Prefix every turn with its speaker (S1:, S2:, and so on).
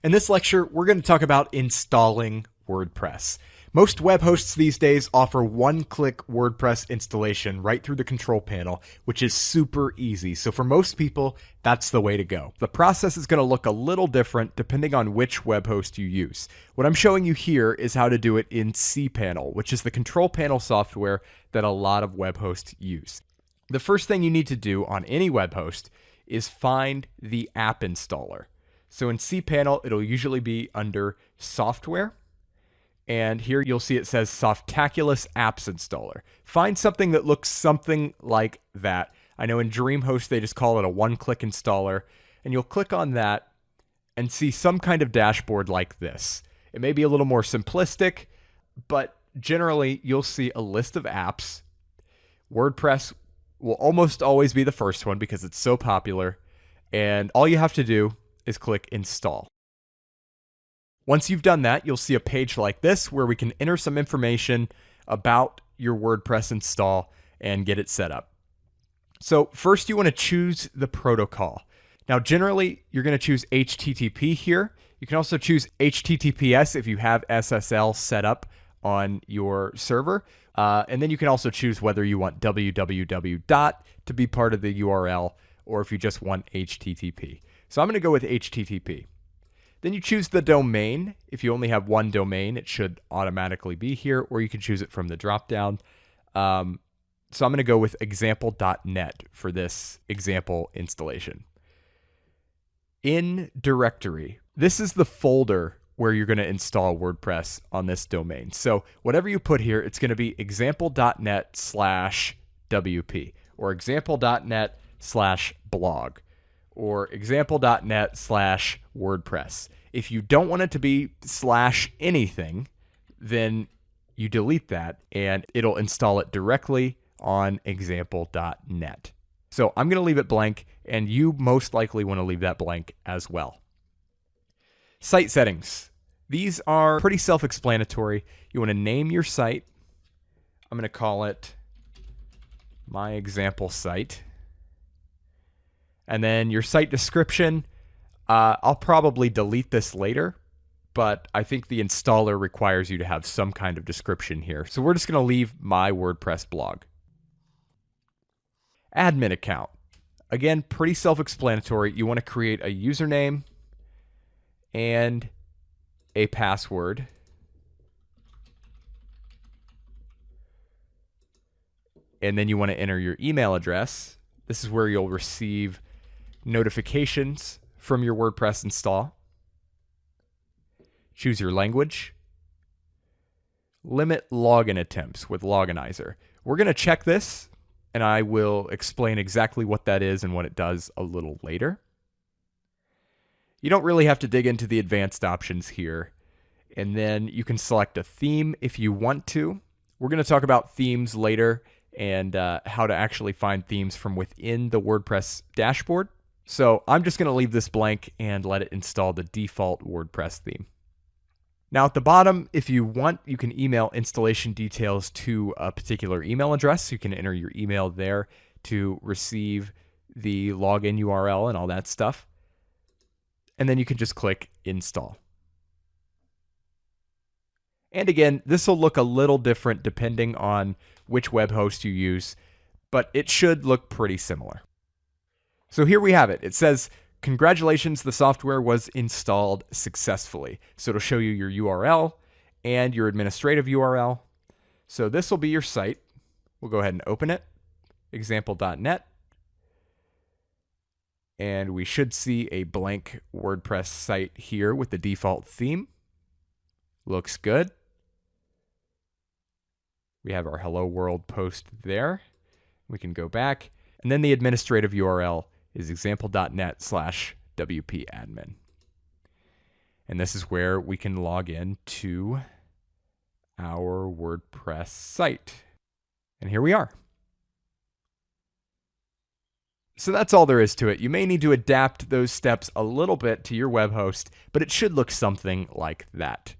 S1: In this lecture, we're going to talk about installing WordPress. Most web hosts these days offer one-click WordPress installation right through the control panel, which is super easy. So for most people, that's the way to go. The process is going to look a little different depending on which web host you use. What I'm showing you here is how to do it in cPanel, which is the control panel software that a lot of web hosts use. The first thing you need to do on any web host is find the app installer. So in cPanel, it'll usually be under Software. And here you'll see it says Softaculous Apps Installer. Find something that looks something like that. I know in DreamHost, they just call it a one-click installer. And you'll click on that and see some kind of dashboard like this. It may be a little more simplistic, but generally you'll see a list of apps. WordPress will almost always be the first one because it's so popular. And all you have to do is click install. Once you've done that, you'll see a page like this where we can enter some information about your WordPress install and get it set up. So first you want to choose the protocol. Now generally you're going to choose HTTP here. You can also choose HTTPS if you have SSL set up on your server. And then you can also choose whether you want www dot to be part of the URL or if you just want HTTP. So I'm going to go with HTTP. Then you choose the domain. If you only have one domain, it should automatically be here, or you can choose it from the dropdown. So I'm going to go with example.net for this example installation. In directory, this is the folder where you're going to install WordPress on this domain. So whatever you put here, it's going to be example.net/WP or example.net/blog. or example.net/WordPress. If you don't want it to be /anything, then you delete that and it'll install it directly on example.net. So I'm going to leave it blank, and you most likely want to leave that blank as well. Site settings. These are pretty self-explanatory. You want to name your site. I'm going to call it My Example Site. And then your site description, I'll probably delete this later, but I think the installer requires you to have some kind of description here. So we're just going to leave my WordPress blog. Admin account. Again, pretty self-explanatory. You want to create a username and a password. And then you want to enter your email address. This is where you'll receive notifications from your WordPress install. Choose your language. Limit login attempts with Loginizer. We're going to check this, and I will explain exactly what that is and what it does a little later. You don't really have to dig into the advanced options here. And then you can select a theme if you want to. We're going to talk about themes later and how to actually find themes from within the WordPress dashboard. So I'm just going to leave this blank and let it install the default WordPress theme. Now at the bottom, if you want, you can email installation details to a particular email address. You can enter your email there to receive the login URL and all that stuff. And then you can just click install. And again, this will look a little different depending on which web host you use, but it should look pretty similar. So here we have it. It says, congratulations, the software was installed successfully. So it'll show you your URL and your administrative URL. So this will be your site. We'll go ahead and open it, example.net. And we should see a blank WordPress site here with the default theme. Looks good. We have our hello world post there. We can go back. And then the administrative URL is example.net/WP-admin. And this is where we can log in to our WordPress site. And here we are. So that's all there is to it. You may need to adapt those steps a little bit to your web host, but it should look something like that.